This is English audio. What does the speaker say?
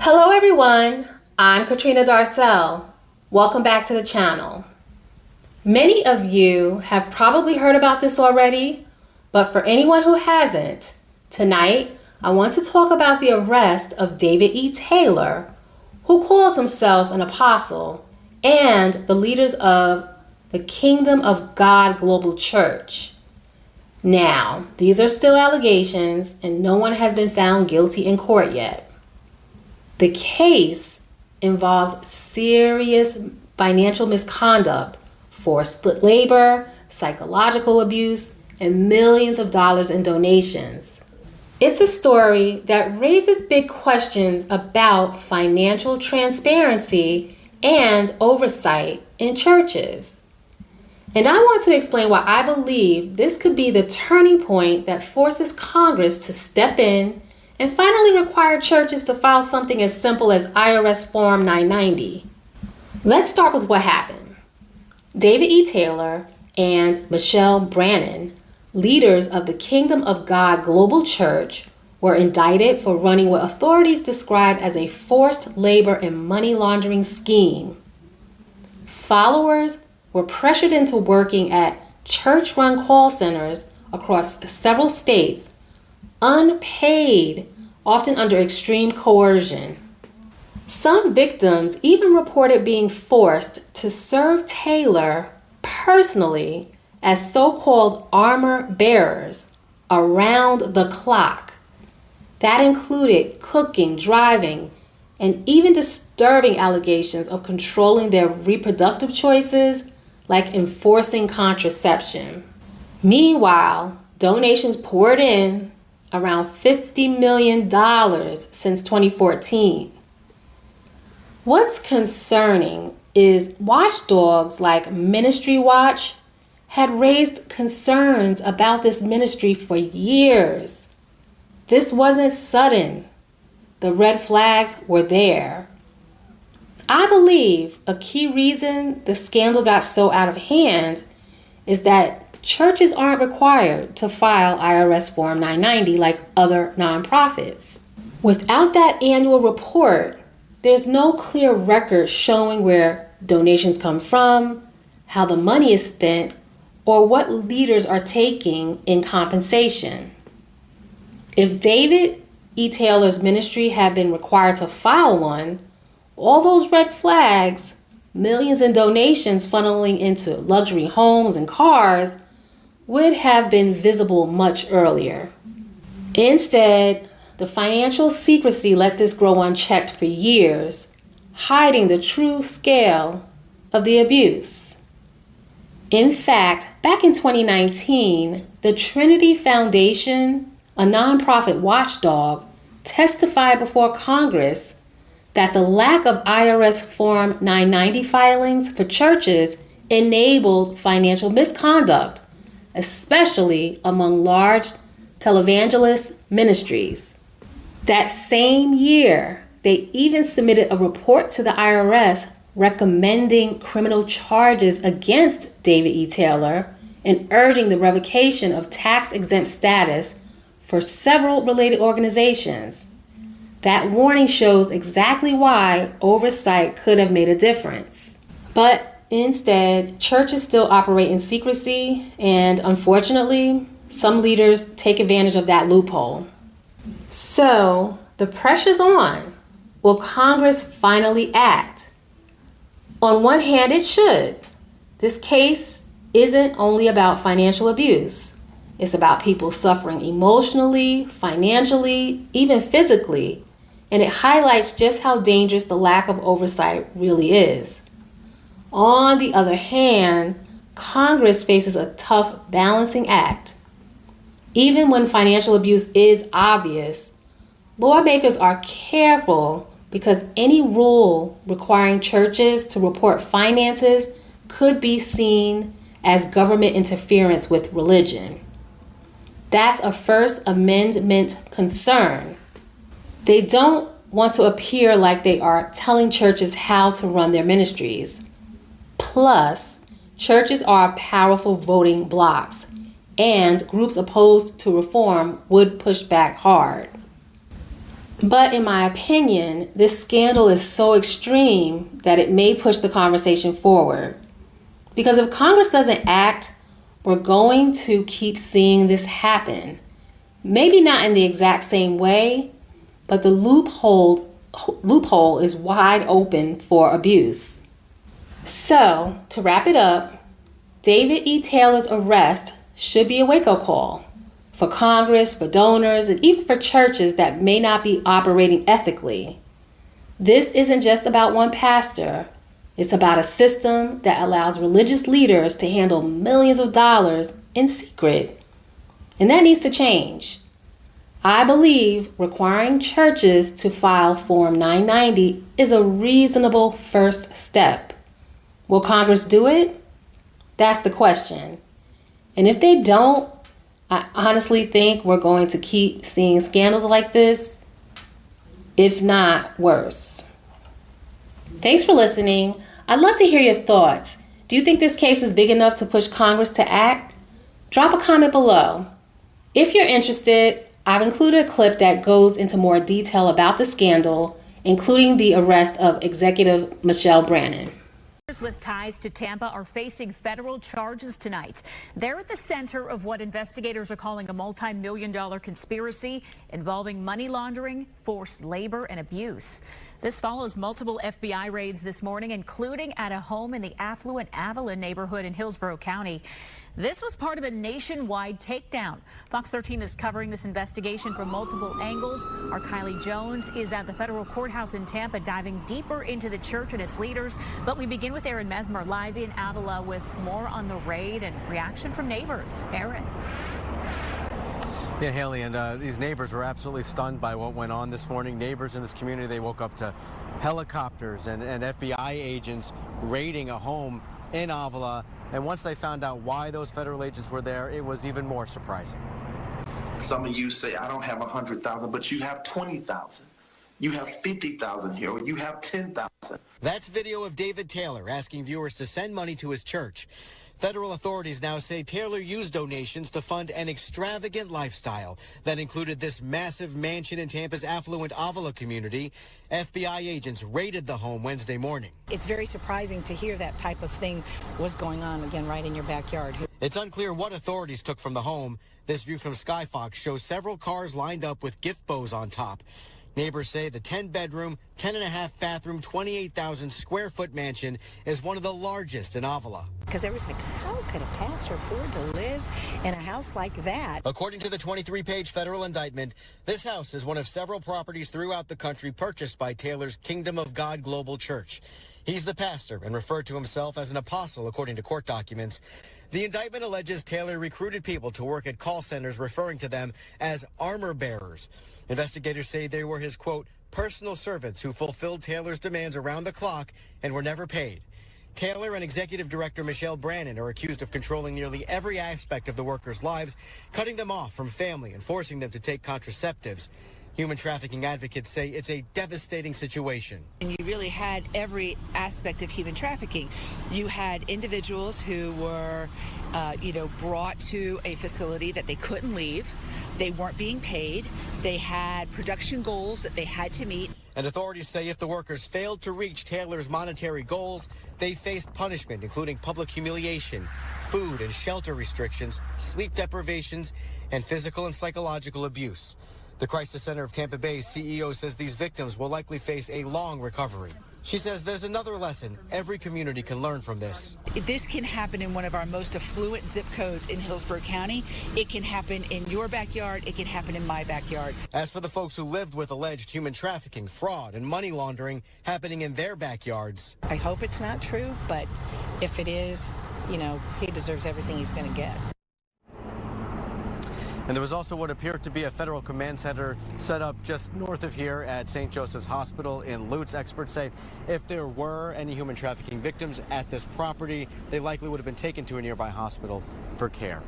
Hello everyone, I'm Katrina Darcell. Welcome back to the channel. Many of you have probably heard about this already, but for anyone who hasn't, tonight I want to talk about the arrest of David E. Taylor, who calls himself an apostle, and the leaders of the Kingdom of God Global Church. Now, these are still allegations and no one has been found guilty in court yet. The case involves serious financial misconduct, forced labor, psychological abuse, and millions of dollars in donations. It's a story that raises big questions about financial transparency and oversight in churches. And I want to explain why I believe this could be the turning point that forces Congress to step in and finally require churches to file something as simple as IRS Form 990. Let's start with what happened. David E. Taylor and Michelle Brannon, leaders of the Kingdom of God Global Church, were indicted for running what authorities described as a forced labor and money laundering scheme. Followers were pressured into working at church-run call centers across several states, unpaid, often under extreme coercion. Some victims even reported being forced to serve Taylor personally as so-called armor bearers around the clock. That included cooking, driving, and even disturbing allegations of controlling their reproductive choices, like enforcing contraception. Meanwhile, donations poured in, around $50 million since 2014. What's concerning is watchdogs like MinistryWatch had raised concerns about this ministry for years. This wasn't sudden. The red flags were there. I believe a key reason the scandal got so out of hand is that churches aren't required to file IRS Form 990 like other nonprofits. Without that annual report, there's no clear record showing where donations come from, how the money is spent, or what leaders are taking in compensation. If David E. Taylor's ministry had been required to file one, all those red flags, millions in donations funneling into luxury homes and cars, would have been visible much earlier. Instead, the financial secrecy let this grow unchecked for years, hiding the true scale of the abuse. In fact, back in 2019, the Trinity Foundation, a nonprofit watchdog, testified before Congress that the lack of IRS Form 990 filings for churches enabled financial misconduct, especially among large televangelist ministries. That same year, they even submitted a report to the IRS recommending criminal charges against David E. Taylor and urging the revocation of tax-exempt status for several related organizations. That warning shows exactly why oversight could have made a difference. But instead, churches still operate in secrecy, and unfortunately, some leaders take advantage of that loophole. So, the pressure's on. Will Congress finally act? On one hand, it should. This case isn't only about financial abuse. It's about people suffering emotionally, financially, even physically, and it highlights just how dangerous the lack of oversight really is. On the other hand, Congress faces a tough balancing act. Even when financial abuse is obvious, lawmakers are careful because any rule requiring churches to report finances could be seen as government interference with religion. That's a First Amendment concern. They don't want to appear like they are telling churches how to run their ministries. Plus, churches are powerful voting blocs, and groups opposed to reform would push back hard. But in my opinion, this scandal is so extreme that it may push the conversation forward. Because if Congress doesn't act, we're going to keep seeing this happen. Maybe not in the exact same way, but the loophole is wide open for abuse. So, to wrap it up, David E. Taylor's arrest should be a wake-up call for Congress, for donors, and even for churches that may not be operating ethically. This isn't just about one pastor. It's about a system that allows religious leaders to handle millions of dollars in secret. And that needs to change. I believe requiring churches to file Form 990 is a reasonable first step. Will Congress do it? That's the question. And if they don't, I honestly think we're going to keep seeing scandals like this, if not worse. Thanks for listening. I'd love to hear your thoughts. Do you think this case is big enough to push Congress to act? Drop a comment below. If you're interested, I've included a clip that goes into more detail about the scandal, including the arrest of Executive Michelle Brannon. With ties to Tampa are facing federal charges tonight. They're at the center of what investigators are calling a multi-million-dollar conspiracy involving money laundering, forced labor, and abuse. This follows multiple FBI raids this morning, including at a home in the affluent Avalon neighborhood in Hillsborough County. This was part of a nationwide takedown. Fox 13 is covering this investigation from multiple angles. Our Kylie Jones is at the federal courthouse in Tampa, diving deeper into the church and its leaders. But we begin with Aaron Mesmer live in Avila with more on the raid and reaction from neighbors. Aaron. Yeah, Haley, and these neighbors were absolutely stunned by what went on this morning. Neighbors in this community, they woke up to helicopters and FBI agents raiding a home in Avila. And once they found out why those federal agents were there, it was even more surprising. Some of you say, I don't have 100,000, but you have 20,000. You have 50,000 here, or you have 10,000. That's video of David Taylor asking viewers to send money to his church. Federal authorities now say Taylor used donations to fund an extravagant lifestyle that included this massive mansion in Tampa's affluent Avila community. FBI agents raided the home Wednesday morning. It's very surprising to hear that type of thing was going on, again, right in your backyard. It's unclear what authorities took from the home. This view from Skyfox shows several cars lined up with gift bows on top. Neighbors say the 10-bedroom, 10.5-bathroom, 28,000 square foot mansion is one of the largest in Avila. Because there was like, how could a pastor afford to live in a house like that? According to the 23-page federal indictment, this house is one of several properties throughout the country purchased by Taylor's Kingdom of God Global Church. He's the pastor and referred to himself as an apostle, according to court documents. The indictment alleges Taylor recruited people to work at call centers, referring to them as armor bearers. Investigators say they were his, quote, personal servants who fulfilled Taylor's demands around the clock and were never paid. Taylor and Executive Director Michelle Brannon are accused of controlling nearly every aspect of the workers' lives, cutting them off from family and forcing them to take contraceptives. Human trafficking advocates say it's a devastating situation. And you really had every aspect of human trafficking. You had individuals who were, brought to a facility that they couldn't leave. They weren't being paid. They had production goals that they had to meet. And authorities say if the workers failed to reach Taylor's monetary goals, they faced punishment, including public humiliation, food and shelter restrictions, sleep deprivations, and physical and psychological abuse. The Crisis Center of Tampa Bay's CEO says these victims will likely face a long recovery. She says there's another lesson every community can learn from this. This can happen in one of our most affluent zip codes in Hillsborough County. It can happen in your backyard. It can happen in my backyard. As for the folks who lived with alleged human trafficking, fraud, and money laundering happening in their backyards. I hope it's not true, but if it is, he deserves everything he's going to get. And there was also what appeared to be a federal command center set up just north of here at St. Joseph's Hospital in Lutz. Experts say if there were any human trafficking victims at this property, they likely would have been taken to a nearby hospital for care.